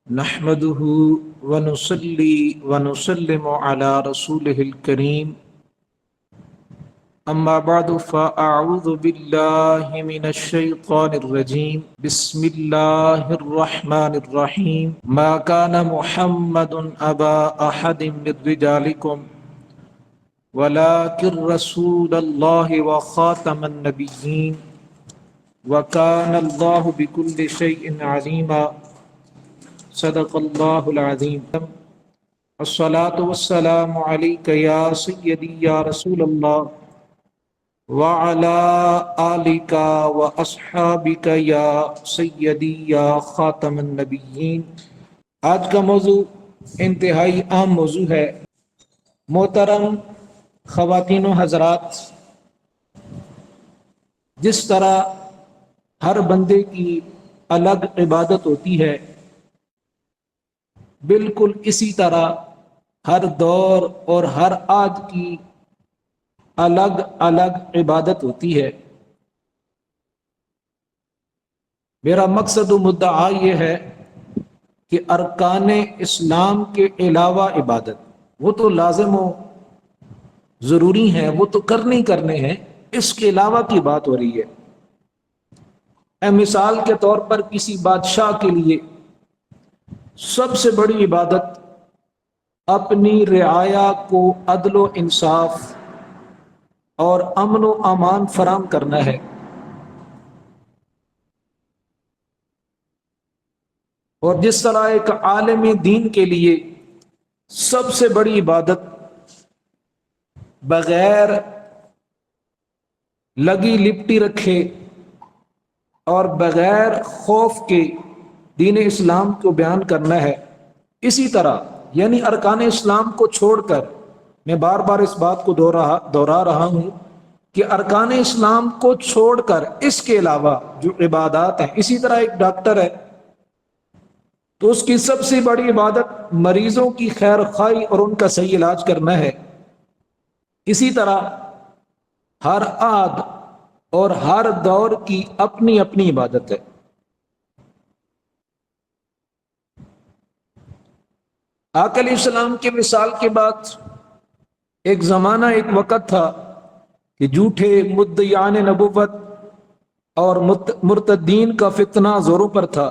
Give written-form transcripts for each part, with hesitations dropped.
نحمده ونصلي ونسلم على رسوله الكريم أما بعد فأعوذ بالله من الشيطان الرجيم بسم الله الرحمن الرحيم ما كان محمد أبا أحد من رجالكم ولكن رسول الله وخاتم النبيين وكان الله بكل شيء عليما صدق الله العظيم الصلاة والسلام عليك يا سيدي يا رسول الله وعلى آلك وأصحابك يا سيدي يا خاتم النبيين۔ آج کا موضوع انتہائی عام موضوع ہے۔ محترم خواتین و حضرات، جس طرح ہر بندے کی الگ عبادت ہوتی ہے، بالکل اسی طرح ہر دور اور ہر عہد کی الگ الگ عبادت ہوتی ہے۔ میرا مقصد و مدعا یہ ہے کہ ارکان اسلام کے علاوہ عبادت وہ تو لازم و ضروری ہیں، وہ تو کرنے ہیں، اس کے علاوہ کی بات ہو رہی ہے۔ مثال کے طور پر کسی بادشاہ کے لیے سب سے بڑی عبادت اپنی رعایا کو عدل و انصاف اور امن و امان فراہم کرنا ہے، اور جس طرح ایک عالم دین کے لیے سب سے بڑی عبادت بغیر لگی لپٹی رکھے اور بغیر خوف کے دین اسلام کو بیان کرنا ہے، اسی طرح یعنی ارکان اسلام کو چھوڑ کر، میں بار بار اس بات کو دہرا رہا ہوں کہ ارکان اسلام کو چھوڑ کر اس کے علاوہ جو عبادات ہیں، اسی طرح ایک ڈاکٹر ہے تو اس کی سب سے بڑی عبادت مریضوں کی خیر خواہی اور ان کا صحیح علاج کرنا ہے، اسی طرح ہر عہد اور ہر دور کی اپنی اپنی عبادت ہے۔ آقا علیہ السلام کے وصال کے بعد ایک زمانہ، ایک وقت تھا کہ جھوٹے مدعیان نبوت اور مرتدین کا فتنہ زوروں پر تھا،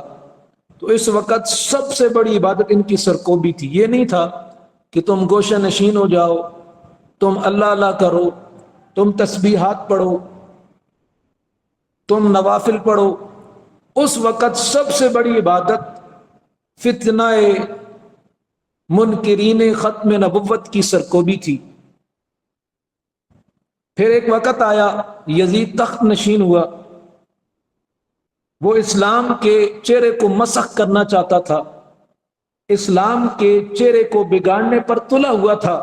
تو اس وقت سب سے بڑی عبادت ان کی سرکوبی تھی۔ یہ نہیں تھا کہ تم گوشہ نشین ہو جاؤ، تم اللہ اللہ کرو، تم تسبیحات پڑھو، تم نوافل پڑھو۔ اس وقت سب سے بڑی عبادت فتنہ منکرین ختم نبوت کی سرکوبی تھی۔ پھر ایک وقت آیا، یزید تخت نشین ہوا، وہ اسلام کے چہرے کو مسخ کرنا چاہتا تھا، اسلام کے چہرے کو بگاڑنے پر تلا ہوا تھا۔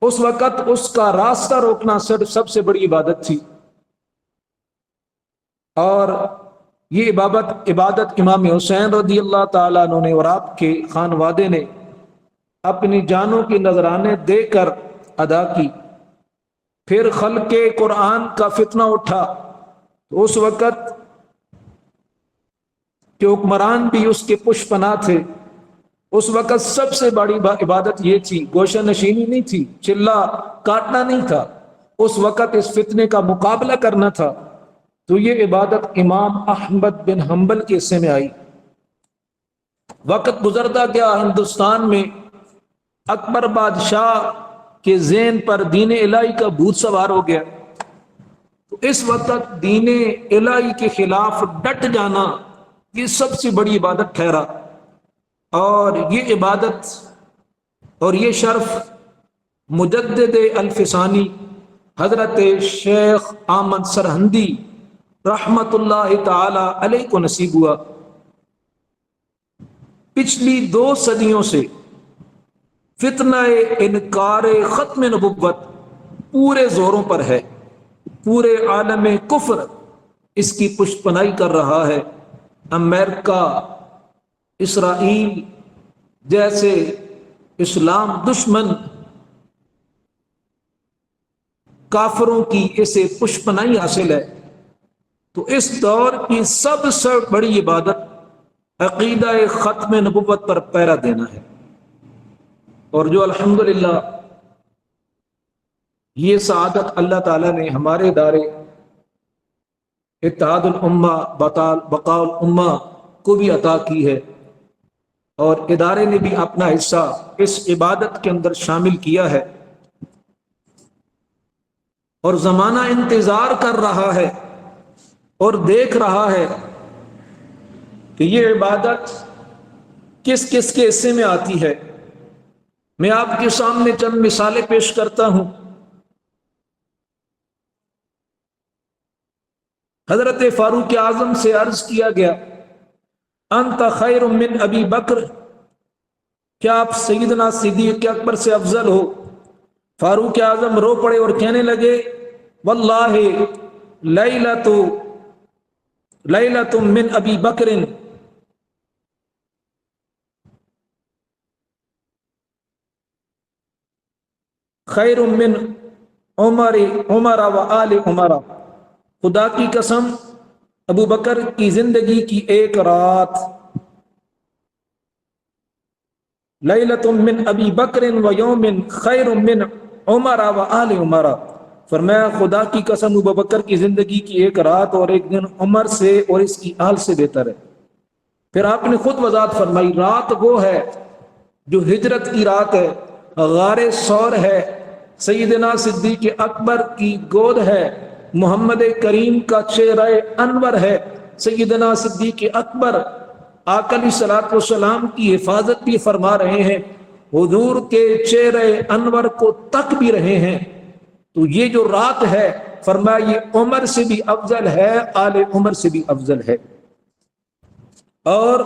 اس وقت اس کا راستہ روکنا سب سے بڑی عبادت تھی، اور یہ عبادت امام حسین رضی اللہ تعالیٰ عنہ نے اور آپ کے خانوادے نے اپنی جانوں کی نذرانے دے کر ادا کی۔ پھر خلق قرآن کا فتنہ اٹھا، تو اس وقت کے حکمران بھی اس کے پش پناہ تھے۔ اس وقت سب سے بڑی عبادت یہ تھی، گوشہ نشینی نہیں تھی، چلا کاٹنا نہیں تھا، اس وقت اس فتنے کا مقابلہ کرنا تھا۔ تو یہ عبادت امام احمد بن حنبل کے حصے میں آئی۔ وقت گزرتا گیا، ہندوستان میں اکبر بادشاہ کے ذہن پر دین الہی کا بھوت سوار ہو گیا، تو اس وقت دین الہی کے خلاف ڈٹ جانا یہ سب سے بڑی عبادت ٹھہرا، اور یہ عبادت اور یہ شرف مجدد الفسانی حضرت شیخ احمد سرہندی رحمت اللہ تعالی علیہ کو نصیب ہوا۔ پچھلی 2 صدیوں سے فتنہ انکار ختم نبوت پورے زوروں پر ہے، پورے عالم کفر اس کی پشت پناہی کر رہا ہے۔ امریکہ، اسرائیل جیسے اسلام دشمن کافروں کی اسے پشت پناہی حاصل ہے۔ تو اس دور کی سب سے بڑی عبادت عقیدہ ختم نبوت پر پہرا دینا ہے، اور جو الحمدللہ یہ سعادت اللہ تعالیٰ نے ہمارے ادارے اتحاد الامہ بقاء الامہ کو بھی عطا کی ہے، اور ادارے نے بھی اپنا حصہ اس عبادت کے اندر شامل کیا ہے، اور زمانہ انتظار کر رہا ہے اور دیکھ رہا ہے کہ یہ عبادت کس کس کے حصے میں آتی ہے۔ میں آپ کے سامنے چند مثالیں پیش کرتا ہوں۔ حضرت فاروق اعظم سے عرض کیا گیا انت خیر من ابی بکر، کیا آپ سیدنا صدیق اکبر سے افضل ہو؟ فاروق اعظم رو پڑے اور کہنے لگے واللہ لیلۃ من ابی بکر خیر من عمر و آل عمر، خدا کی قسم ابو بکر کی زندگی کی ایک رات، لیلۃ من ابی بکر و یوم خیر من عمر و آل عمر، فرمایا خدا کی قسم ابو بکر کی زندگی کی ایک رات اور ایک دن عمر سے اور اس کی آل سے بہتر ہے۔ پھر آپ نے خود وضاحت فرمائی رات وہ ہے جو ہجرت کی رات ہے، غار ثور ہے، سیدنا صدیق اکبر کی گود ہے، محمد کریم کا چہرہ انور ہے، سیدنا صدیق اکبر آقا علیہ الصلوۃ والسلام کی حفاظت بھی فرما رہے ہیں، حضور کے چہرہ انور کو تک بھی رہے ہیں۔ تو یہ جو رات ہے فرمایا یہ عمر سے بھی افضل ہے، آل عمر سے بھی افضل ہے۔ اور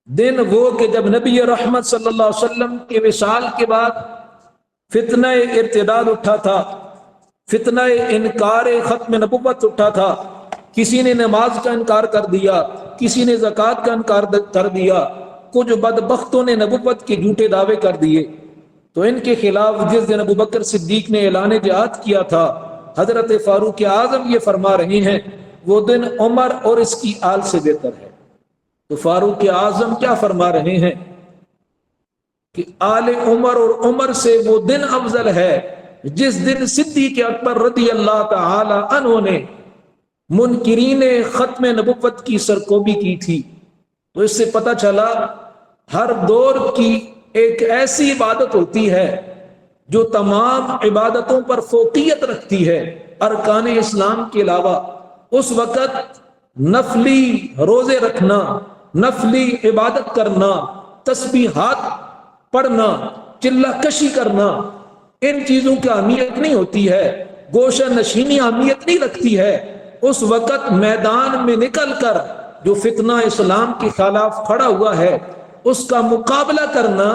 دن وہ کہ جب نبی رحمت صلی اللہ علیہ وسلم کے وصال کے بعد فتنہ ارتداد اٹھا تھا، فتنہ انکار ختم نبوت اٹھا تھا، کسی نے نماز کا انکار کر دیا، کسی نے زکوٰۃ کا انکار کر دیا، کچھ بدبختوں نے نبوت کے جھوٹے دعوے کر دیے، تو ان کے خلاف جس دن ابو بکر صدیق نے اعلان جہاد کیا تھا، حضرت فاروق اعظم یہ فرما رہے ہیں وہ دن عمر اور اس کی آل سے بہتر ہے۔ تو فاروق اعظم کیا فرما رہے ہیں کہ آل عمر اور عمر سے وہ دن افضل ہے جس دن صدیق اکبر رضی اللہ تعالی عنہ نے منکرین ختم نبوت کی سرکوبی کی تھی۔ تو اس سے پتہ چلا ہر دور کی ایک ایسی عبادت ہوتی ہے جو تمام عبادتوں پر فوقیت رکھتی ہے ارکان اسلام کے علاوہ۔ اس وقت نفلی روزے رکھنا، نفلی عبادت کرنا، تسبیحات پڑھنا، چلہ کشی کرنا، ان چیزوں کی اہمیت نہیں ہوتی ہے، گوشہ نشینی اہمیت نہیں رکھتی ہے۔ اس وقت میدان میں نکل کر جو فتنہ اسلام کے خلاف کھڑا ہوا ہے اس کا مقابلہ کرنا،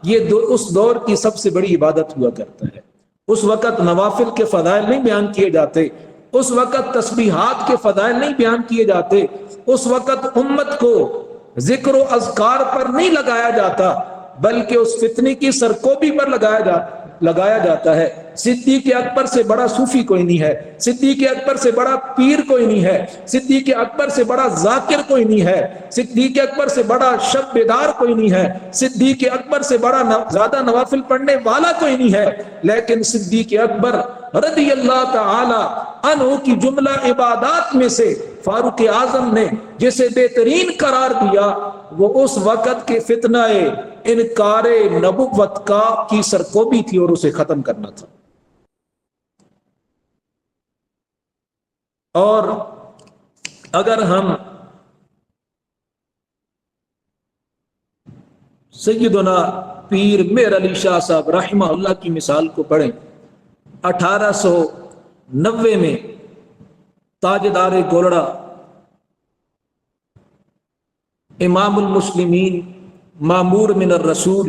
یہ اس دور کی سب سے بڑی عبادت ہوا کرتا ہے۔ اس وقت نوافل کے فضائل نہیں بیان کیے جاتے، اس وقت تسبیحات کے فضائل نہیں بیان کیے جاتے، اس وقت امت کو ذکر و اذکار پر نہیں لگایا جاتا بلکہ اس فتنے کی سرکوبی پر لگایا جاتا ہے۔ صدیق اکبر سے بڑا صوفی کوئی نہیں ہے، صدیق اکبر سے بڑا پیر کوئی نہیں ہے، صدیق اکبر سے بڑا ذاکر کوئی نہیں ہے، صدیق اکبر سے بڑا شب بیدار کوئی نہیں ہے، صدیق اکبر سے بڑا زیادہ نوافل پڑھنے والا کوئی نہیں ہے، لیکن صدیق اکبر رضی اللہ تعالی عنہ کی جملہ عبادات میں سے فاروق اعظم نے جسے بہترین قرار دیا وہ اس وقت کے فتنہ انکار نبوت کی سرکوبی تھی اور اسے ختم کرنا تھا۔ اور اگر ہم سیدنا پیر مہر علی شاہ صاحب رحمہ اللہ کی مثال کو پڑھیں، 1890 میں تاجدار گولڑا، امام المسلمین، مامور من الرسول،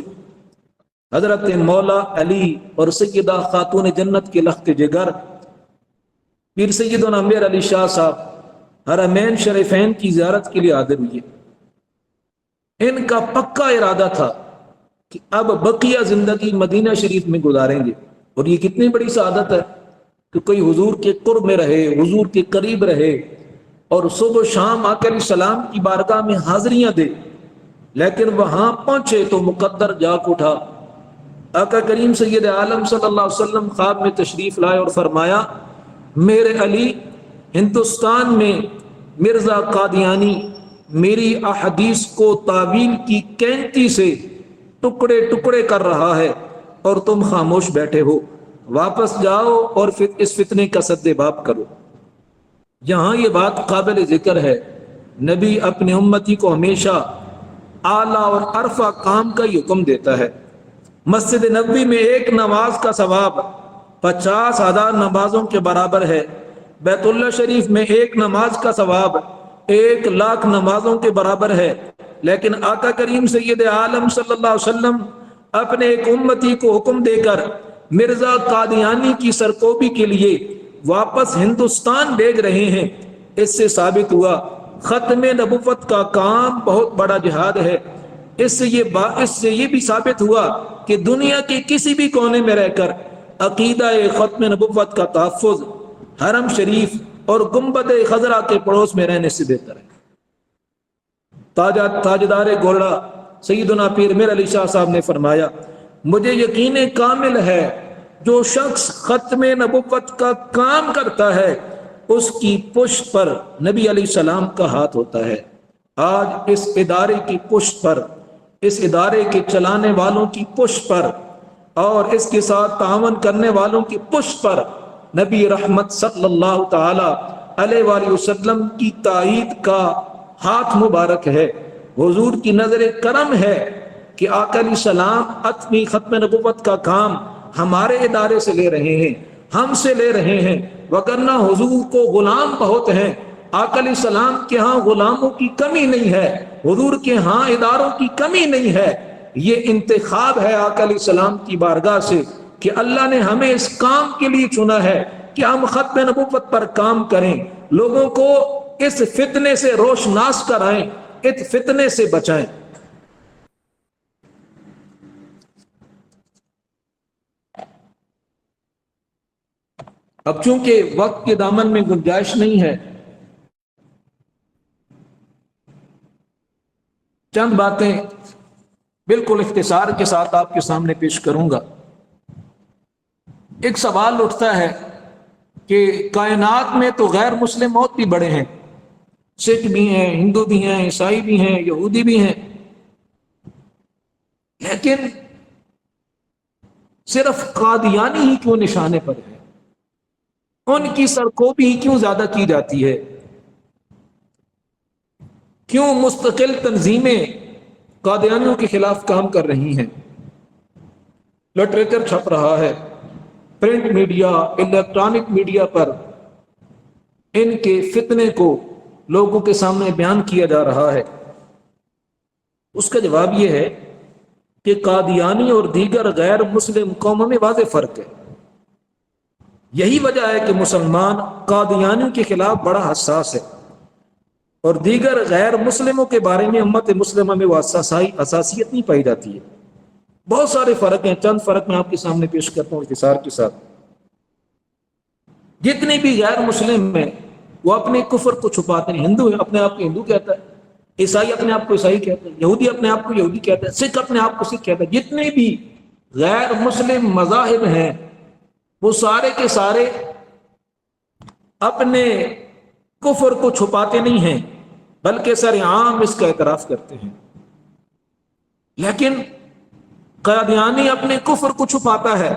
حضرت مولا علی اور سیدہ خاتون جنت کے لخت جگر پیر سیدنا مہر علی شاہ صاحب حرمین شریفین کی زیارت کے لیے حاضر ہوئے۔ ان کا پکا ارادہ تھا کہ اب بقیہ زندگی مدینہ شریف میں گزاریں گے، اور یہ کتنی بڑی سعادت ہے کہ کوئی حضور کے قرب میں رہے، حضور کے قریب رہے اور صبح و شام آقا علیہ السلام کی بارگاہ میں حاضریاں دے، لیکن وہاں پہنچے تو مقدر جاگ اٹھا۔ آقا کریم سید عالم صلی اللہ علیہ وسلم خواب میں تشریف لائے اور فرمایا، میرے علی، ہندوستان میں مرزا قادیانی میری احادیث کو تعویل کی کینتی سے ٹکڑے ٹکڑے کر رہا ہے اور تم خاموش بیٹھے ہو، واپس جاؤ اور اس فتنے کا سد باب کرو۔ یہاں یہ بات قابل ذکر ہے، نبی اپنے امتی کو ہمیشہ اعلیٰ اور عرفہ کام کا ہی حکم دیتا ہے۔ مسجد نبوی میں ایک نماز کا ثواب 50,000 نمازوں کے برابر ہے، بیت اللہ شریف میں ایک نماز کا ثواب 1,00,000 نمازوں کے برابر ہے، لیکن آقا کریم سید عالم صلی اللہ علیہ وسلم اپنے ایک امتی کو حکم دے کر مرزا قادیانی کی سرکوبی کے لیے واپس ہندوستان بھیج رہے ہیں۔ اس سے ثابت ہوا ختم نبوت کا کام بہت بڑا جہاد ہے۔ اس سے یہ بھی ثابت ہوا کہ دنیا کے کسی بھی کونے میں رہ کر عقیدہ ختم نبوت کا تحفظ حرم شریف اور گنبد خضرا کے پڑوس میں رہنے سے بہتر ہے۔ تاجدار گولڑا سیدنا پیر میر علی شاہ صاحب نے فرمایا، مجھے یقین کامل ہے جو شخص ختم نبوت کا کام کرتا ہے اس کی پشت پر نبی علیہ السلام کا ہاتھ ہوتا ہے۔ آج اس ادارے کی پشت پر، اس ادارے کے چلانے والوں کی پشت پر اور اس کے ساتھ تعاون کرنے والوں کی پشت پر نبی رحمت صلی اللہ تعالی علیہ وآلہ وسلم کی تائید کا ہاتھ مبارک ہے۔ حضور کی نظر کرم ہے کہ آقا علیہ السلام اپنی ختم نبوت کا کام ہمارے ادارے سے لے رہے ہیں، ہم سے لے رہے ہیں، وگرنہ حضور کو غلام بہت ہیں۔ آقا علیہ السلام کے ہاں غلاموں کی کمی نہیں ہے، حضور کے ہاں اداروں کی کمی نہیں ہے۔ یہ انتخاب ہے آقا علیہ السلام کی بارگاہ سے کہ اللہ نے ہمیں اس کام کے لیے چنا ہے کہ ہم ختم نبوت پر کام کریں، لوگوں کو اس فتنے سے روشناس کرائیں، اس فتنے سے بچائیں۔ اب چونکہ وقت کے دامن میں گنجائش نہیں ہے، چند باتیں بالکل اختصار کے ساتھ آپ کے سامنے پیش کروں گا۔ ایک سوال اٹھتا ہے کہ کائنات میں تو غیر مسلم بہت بھی بڑے ہیں، سکھ بھی ہیں، ہندو بھی ہیں، عیسائی بھی ہیں، یہودی بھی ہیں، لیکن صرف قادیانی ہی کیوں نشانے پر ہے؟ ان کی سرکوبی کیوں زیادہ کی جاتی ہے؟ کیوں مستقل تنظیمیں قادیانیوں کے خلاف کام کر رہی ہیں؟ لٹریچر چھپ رہا ہے، پرنٹ میڈیا، الیکٹرانک میڈیا پر ان کے فتنے کو لوگوں کے سامنے بیان کیا جا رہا ہے۔ اس کا جواب یہ ہے کہ قادیانی اور دیگر غیر مسلم قوموں میں واضح فرق ہے۔ یہی وجہ ہے کہ مسلمان قادیانیوں کے خلاف بڑا حساس ہے اور دیگر غیر مسلموں کے بارے میں امت مسلمہ میں وہ حساسیت نہیں پائی جاتی ہے۔ بہت سارے فرق ہیں، چند فرق میں آپ کے سامنے پیش کرتا ہوں اختصار کے ساتھ۔ جتنے بھی غیر مسلم ہیں وہ اپنے کفر کو چھپاتے ہیں۔ ہندو اپنے آپ کو ہندو کہتا ہے، عیسائی اپنے آپ کو عیسائی کہتا ہے، یہودی اپنے آپ کو یہودی کہتا ہے، سکھ اپنے آپ کو سکھ کہتا ہے۔ جتنے بھی غیر مسلم مذاہب ہیں وہ سارے کے سارے اپنے کفر کو چھپاتے نہیں ہیں بلکہ سر عام اس کا اعتراف کرتے ہیں۔ لیکن قادیانی اپنے کفر کو چھپاتا ہے،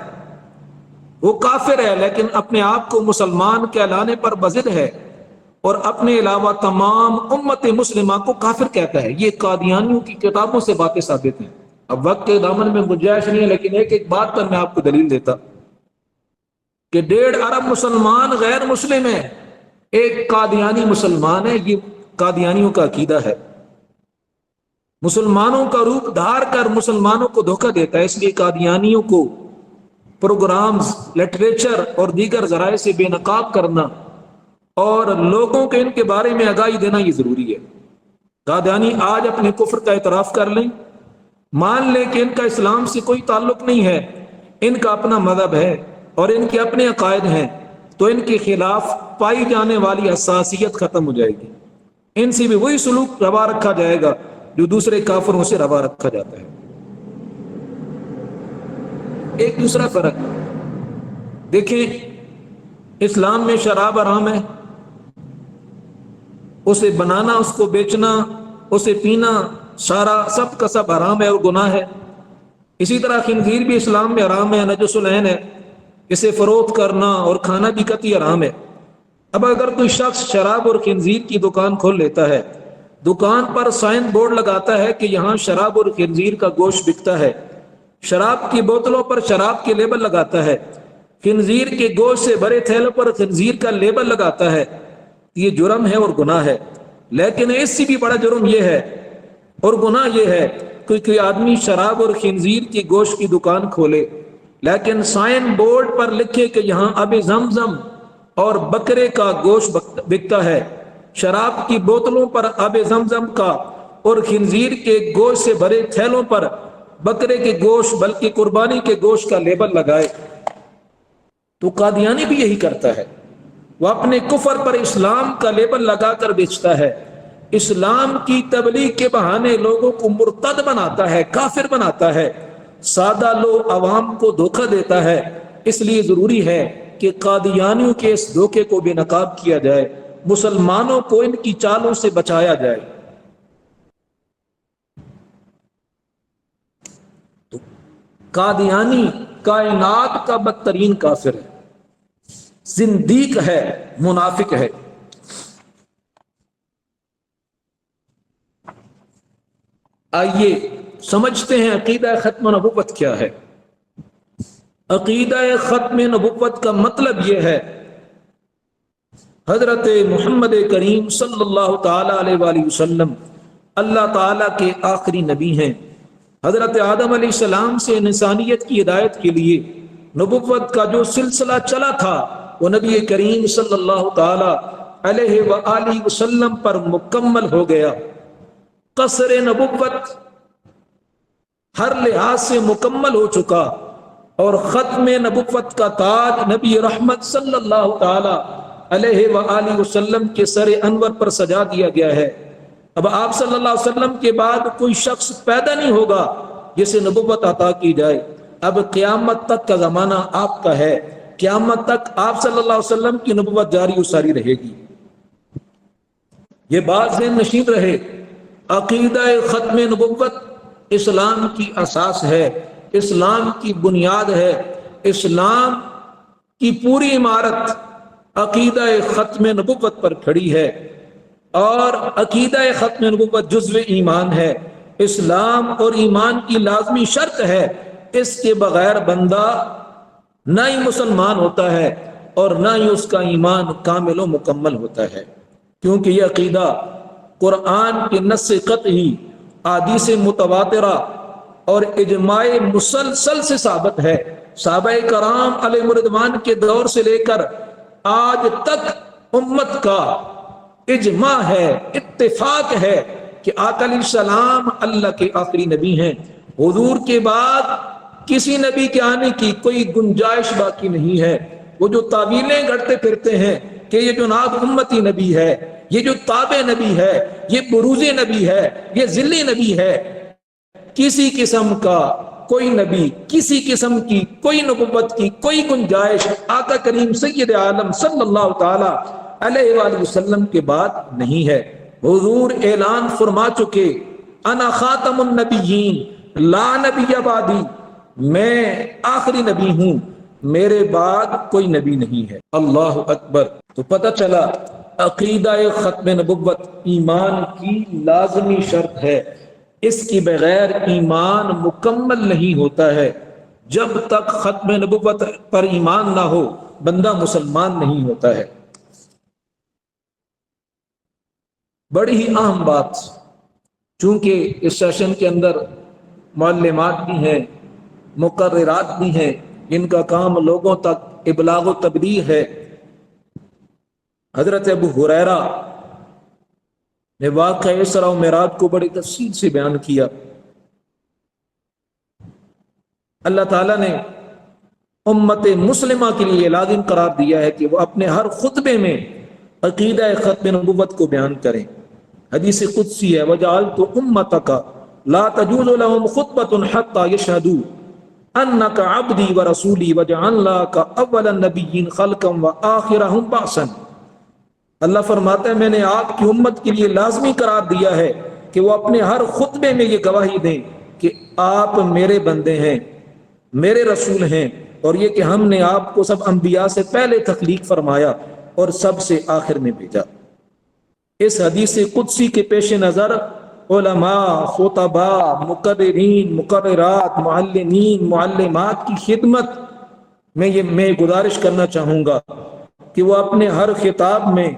وہ کافر ہے لیکن اپنے آپ کو مسلمان کہلانے پر بضد ہے اور اپنے علاوہ تمام امت مسلمہ کو کافر کہتا ہے۔ یہ قادیانیوں کی کتابوں سے باتیں ثابت ہیں۔ اب وقت کے دامن میں گنجائش نہیں ہے، لیکن ایک بات پر میں آپ کو دلیل دیتا کہ 1.5 ارب مسلمان غیر مسلم ہیں، ایک قادیانی مسلمان ہے۔ یہ قادیانیوں کا عقیدہ ہے، مسلمانوں کا روپ دھار کر مسلمانوں کو دھوکہ دیتا ہے۔ اس لیے قادیانیوں کو پروگرامز، لٹریچر اور دیگر ذرائع سے بے نقاب کرنا اور لوگوں کو ان کے بارے میں آگاہی دینا یہ ضروری ہے۔ قادیانی آج اپنے کفر کا اعتراف کر لیں، مان لیں کہ ان کا اسلام سے کوئی تعلق نہیں ہے، ان کا اپنا مذہب ہے اور ان کے اپنے عقائد ہیں، تو ان کے خلاف پائی جانے والی حساسیت ختم ہو جائے گی، ان سے بھی وہی سلوک روا رکھا جائے گا جو دوسرے کافروں سے روا رکھا جاتا ہے۔ ایک دوسرا فرق دیکھیں، اسلام میں شراب حرام ہے، اسے بنانا، اس کو بیچنا، اسے پینا، سارا سب کا سب حرام ہے اور گناہ ہے۔ اسی طرح خنزیر بھی اسلام میں حرام ہے، نجس العین ہے، اسے فروخت کرنا اور کھانا بھی قطعی حرام ہے۔ اب اگر کوئی شخص شراب اور خنزیر کی دکان کھول لیتا ہے، دکان پر سائن بورڈ لگاتا ہے کہ یہاں شراب اور خنزیر کا گوشت بکتا ہے، شراب کی بوتلوں پر شراب کے لیبل لگاتا ہے، خنزیر کے گوشت سے بھرے تھیلوں پر خنزیر کا لیبل لگاتا ہے، یہ جرم ہے اور گناہ ہے۔ لیکن اس سے بھی بڑا جرم یہ ہے اور گناہ یہ ہے کہ کوئی آدمی شراب اور خنزیر کی گوشت کی دکان کھولے لیکن سائن بورڈ پر لکھے کہ یہاں آب زمزم اور بکرے کا گوشت بکتا ہے، شراب کی بوتلوں پر آب زمزم کا اور خنزیر کے گوشت سے بھرے تھیلوں پر بکرے کے گوشت بلکہ قربانی کے گوشت کا لیبل لگائے۔ تو قادیانی بھی یہی کرتا ہے، وہ اپنے کفر پر اسلام کا لیبل لگا کر بیچتا ہے، اسلام کی تبلیغ کے بہانے لوگوں کو مرتد بناتا ہے، کافر بناتا ہے، سادہ لوگ عوام کو دھوکہ دیتا ہے۔ اس لیے ضروری ہے کہ قادیانیوں کے اس دھوکے کو بے نقاب کیا جائے، مسلمانوں کو ان کی چالوں سے بچایا جائے۔ تو قادیانی کائنات کا بدترین کافر ہے، زندیق ہے، منافق ہے۔ آئیے سمجھتے ہیں عقیدہ ختم نبوت کیا ہے۔ عقیدہ ختم نبوت کا مطلب یہ ہے، حضرت محمد کریم صلی اللہ تعالی علیہ وآلہ وسلم اللہ تعالیٰ کے آخری نبی ہیں۔ حضرت آدم علیہ السلام سے انسانیت کی ہدایت کے لیے نبوت کا جو سلسلہ چلا تھا وہ نبی کریم صلی اللہ تعالی علیہ وآلہ وسلم پر مکمل ہو گیا۔ قصر نبوت ہر لحاظ سے مکمل ہو چکا اور ختم نبوت کا تاج نبی رحمت صلی اللہ تعالی علیہ وآلہ وسلم کے سر انور پر سجا دیا گیا ہے۔ اب آپ صلی اللہ علیہ وسلم کے بعد کوئی شخص پیدا نہیں ہوگا جسے نبوت عطا کی جائے۔ اب قیامت تک کا زمانہ آپ کا ہے، قیامت تک آپ صلی اللہ علیہ وسلم کی نبوت جاری و ساری رہے گی۔ یہ بات ذہن نشین رہے، عقیدہ ختم نبوت اسلام کی اساس ہے، اسلام کی بنیاد ہے، اسلام کی پوری عمارت عقیدہ ختم نبوت پر کھڑی ہے، اور عقیدہ ختم نبوت جزو ایمان ہے، اسلام اور ایمان کی لازمی شرط ہے۔ اس کے بغیر بندہ نہ ہی مسلمان ہوتا ہے اور نہ ہی اس کا ایمان کامل و مکمل ہوتا ہے، کیونکہ یہ عقیدہ قرآن کے نص قطعی، احادیث متواترہ اور اجماع مسلسل سے ثابت ہے۔ صحابہ کرام علیہ رضوان کے دور سے لے کر آج تک امت کا اجماع ہے، اتفاق ہے کہ آقا علیہ السلام اللہ کے آخری نبی ہیں۔ حضور کے بعد کسی نبی کے آنے کی کوئی گنجائش باقی نہیں ہے۔ وہ جو تعویلیں گھڑتے پھرتے ہیں کہ یہ جناب امتی نبی ہے، یہ جو تابع نبی ہے، یہ بروز نبی ہے، یہ ذلی نبی ہے، کسی قسم کا کوئی نبی، کسی قسم کی کوئی نبوت کی کوئی گنجائش آقا کریم سید عالم صلی اللہ تعالی علیہ وآلہ وسلم کے بعد نہیں ہے۔ حضور اعلان فرما چکے، انا خاتم النبیین لا نبی بعدی، میں آخری نبی ہوں، میرے بعد کوئی نبی نہیں ہے۔ اللہ اکبر۔ تو پتہ چلا عقیدہ ختم نبوت ایمان کی لازمی شرط ہے، اس کی بغیر ایمان مکمل نہیں ہوتا ہے۔ جب تک ختم نبوت پر ایمان نہ ہو بندہ مسلمان نہیں ہوتا ہے۔ بڑی ہی اہم بات، چونکہ اس سیشن کے اندر معلمات بھی ہیں، مقررات بھی ہیں، جن کا کام لوگوں تک ابلاغ و تبلیغ ہے۔ حضرت ابو ہریرہ نے واقعہ اسراء و معراج کو بڑی تفصیل سے بیان کیا۔ اللہ تعالیٰ نے امت مسلمہ کے لیے لازم قرار دیا ہے کہ وہ اپنے ہر خطبے میں عقیدہ ختم نبوت کو بیان کریں۔ حدیث قدسی ہے، وجعلت امتک لا تجوز لهم خطبۃ حتى يشهدوا انک عبدی ورسولی وجعلناک اول النبیین خلقا وآخرهم بعثا۔ اللہ فرماتا ہے میں نے آپ کی امت کے لیے لازمی قرار دیا ہے کہ وہ اپنے ہر خطبے میں یہ گواہی دیں کہ آپ میرے بندے ہیں، میرے رسول ہیں، اور یہ کہ ہم نے آپ کو سب انبیاء سے پہلے تخلیق فرمایا اور سب سے آخر میں بھیجا۔ اس حدیث قدسی کے پیش نظر علماء، خطباء، مقررین، مقررات، معلمین، معلمات کی خدمت میں گزارش کرنا چاہوں گا کہ وہ اپنے ہر خطاب میں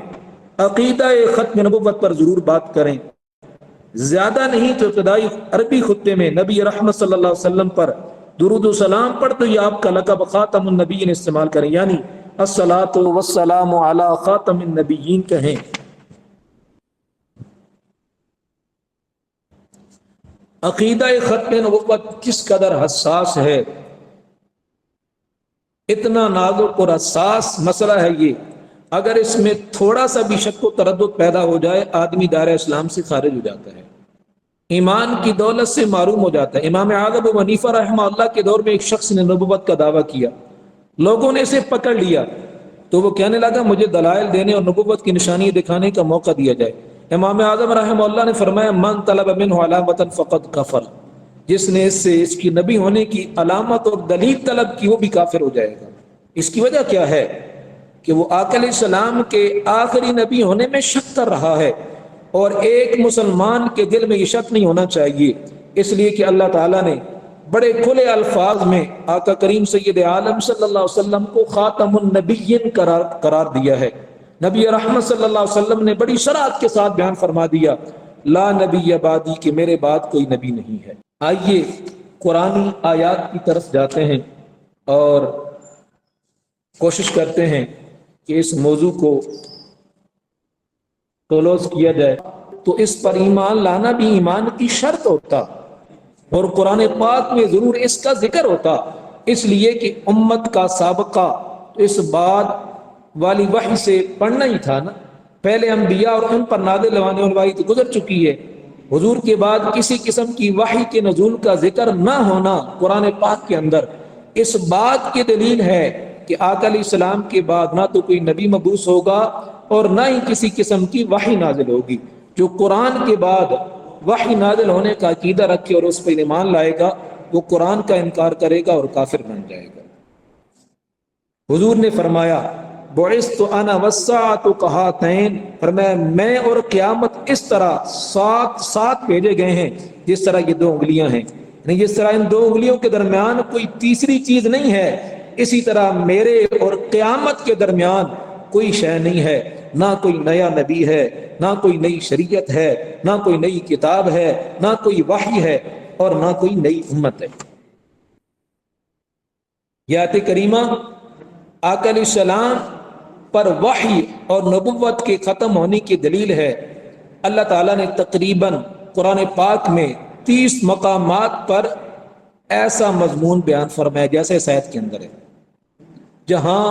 عقیدہ ختم نبوت پر ضرور بات کریں۔ زیادہ نہیں تو ابتدائی عربی خطبے میں نبی رحمت صلی اللہ علیہ وسلم پر درود و سلام پڑھ تو یہ آپ کا لقب خاتم النبیین استعمال کریں، یعنی الصلاۃ والسلام علی خاتم النبیین کہیں۔ عقیدہ ختم نبوت کس قدر حساس ہے، اتنا نازک اور حساس مسئلہ ہے یہ، اگر اس میں تھوڑا سا بھی شک و تردد پیدا ہو جائے آدمی دائرہ اسلام سے خارج ہو جاتا ہے، ایمان کی دولت سے معروم ہو جاتا ہے۔ امام اعظم ابو حنیفہ رحمہ اللہ کے دور میں ایک شخص نے نبوت کا دعویٰ کیا، لوگوں نے اسے پکڑ لیا تو وہ کہنے لگا مجھے دلائل دینے اور نبوت کی نشانی دکھانے کا موقع دیا جائے۔ امام اعظم رحمہ اللہ نے فرمایا من طلب منہ علامۃ فقد کفر، جس نے اس سے اس کی نبی ہونے کی علامت اور دلیل طلب کی وہ بھی کافر ہو جائے گا۔ اس کی وجہ کیا ہے کہ وہ آقا علیہ السلام کے آخری نبی ہونے میں شک کر رہا ہے، اور ایک مسلمان کے دل میں یہ شک نہیں ہونا چاہیے، اس لیے کہ اللہ تعالیٰ نے بڑے کھلے الفاظ میں آقا کریم سید عالم صلی اللہ علیہ وسلم کو خاتم النبیین قرار دیا ہے۔ نبی رحمت صلی اللہ علیہ وسلم نے بڑی شرات کے ساتھ بیان فرما دیا لا نبی بعدی، کہ میرے بعد کوئی نبی نہیں ہے۔ آئیے قرآنی آیات کی طرف جاتے ہیں اور کوشش کرتے ہیں کہ اس موضوع کو کلوز کیا جائے۔ تو اس پر ایمان لانا بھی ایمان کی شرط ہوتا، اور قرآن پاک میں ضرور اس کا ذکر ہوتا، اس لیے کہ امت کا سابقہ اس بعد والی وحی سے پڑھنا ہی تھا نا۔ پہلے انبیاء اور ان پر نازل ہونے والی وحی تو گزر چکی ہے، حضور کے بعد کسی قسم کی وحی کے نزول کا ذکر نہ ہونا قرآن پاک کے اندر اس بات کی دلیل ہے کہ آقا علیہ السلام کے بعد نہ تو کوئی نبی مبعوث ہوگا اور نہ ہی کسی قسم کی وحی نازل ہوگی۔ جو قرآن کے بعد وحی نازل ہونے کا عقیدہ رکھے اور اس پر ایمان لائے گا وہ قرآن کا انکار کرے گا اور کافر بن جائے گا۔ حضور نے فرمایا بعثت انا والساعۃ کہاتین، فرمایا میں اور قیامت اس طرح ساتھ بھیجے گئے ہیں جس طرح یہ دو انگلیاں ہیں، یعنی جس طرح ان دو انگلیوں کے درمیان کوئی تیسری چیز نہیں ہے، اسی طرح میرے اور قیامت کے درمیان کوئی شے نہیں ہے، نہ کوئی نیا نبی ہے، نہ کوئی نئی شریعت ہے، نہ کوئی نئی کتاب ہے، نہ کوئی وحی ہے، اور نہ کوئی نئی امت ہے۔ یہ آیت کریمہ آقا علیہ السلام پر وحی اور نبوت کے ختم ہونے کی دلیل ہے۔ اللہ تعالیٰ نے تقریباً قرآن پاک میں 30 مقامات پر ایسا مضمون بیان فرمایا جیسے اس آیت کے اندر ہے، جہاں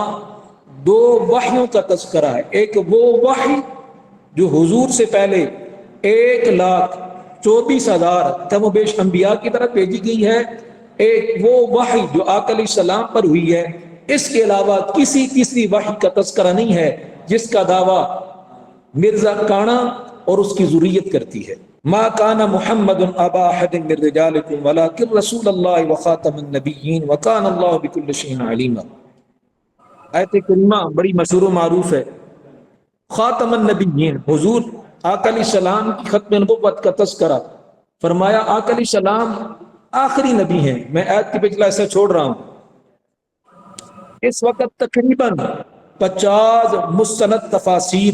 دو وحیوں کا تذکرہ ہے۔ ایک وہ وحی جو حضور سے پہلے 1,24,000 کم و بیش انبیاء کی طرف بھیجی گئی ہے، ایک وہ وحی جو آقا علیہ السلام پر ہوئی ہے۔ اس کے علاوہ کسی تیسری وحی کا تذکرہ نہیں ہے جس کا دعویٰ مرزا کانا اور اس کی ذریت کرتی ہے۔ ما کان محمد ابا احد من رجالکم ولکن رسول اللہ وخاتم النبیین وکان اللہ بکل شیء علیما۔ آیت کریمہ بڑی مشہور و معروف ہے۔ خاتم النبیین، حضور آقا علیہ السلام کی ختم نبوت کا تذکرہ فرمایا۔ آقا علیہ السلام آخری نبی ہیں۔ میں آیت کی پچھلا حصہ چھوڑ رہا ہوں۔ اس وقت تقریباً 50 مستند تفاسیر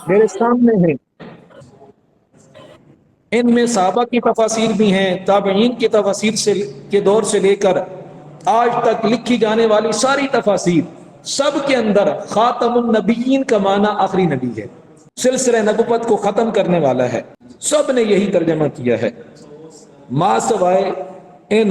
میرے سامنے ہیں، ان میں صحابہ کی تفاسیر بھی ہیں، تابعین کی تفاسیر کے دور سے لے کر آج تک لکھی جانے والی ساری تفاسیر، سب کے اندر خاتم النبیین کا معنی آخری نبی ہے، سلسلہ نبوت کو ختم کرنے والا ہے۔ سب نے یہی ترجمہ کیا ہے، ما سوائے ان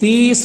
30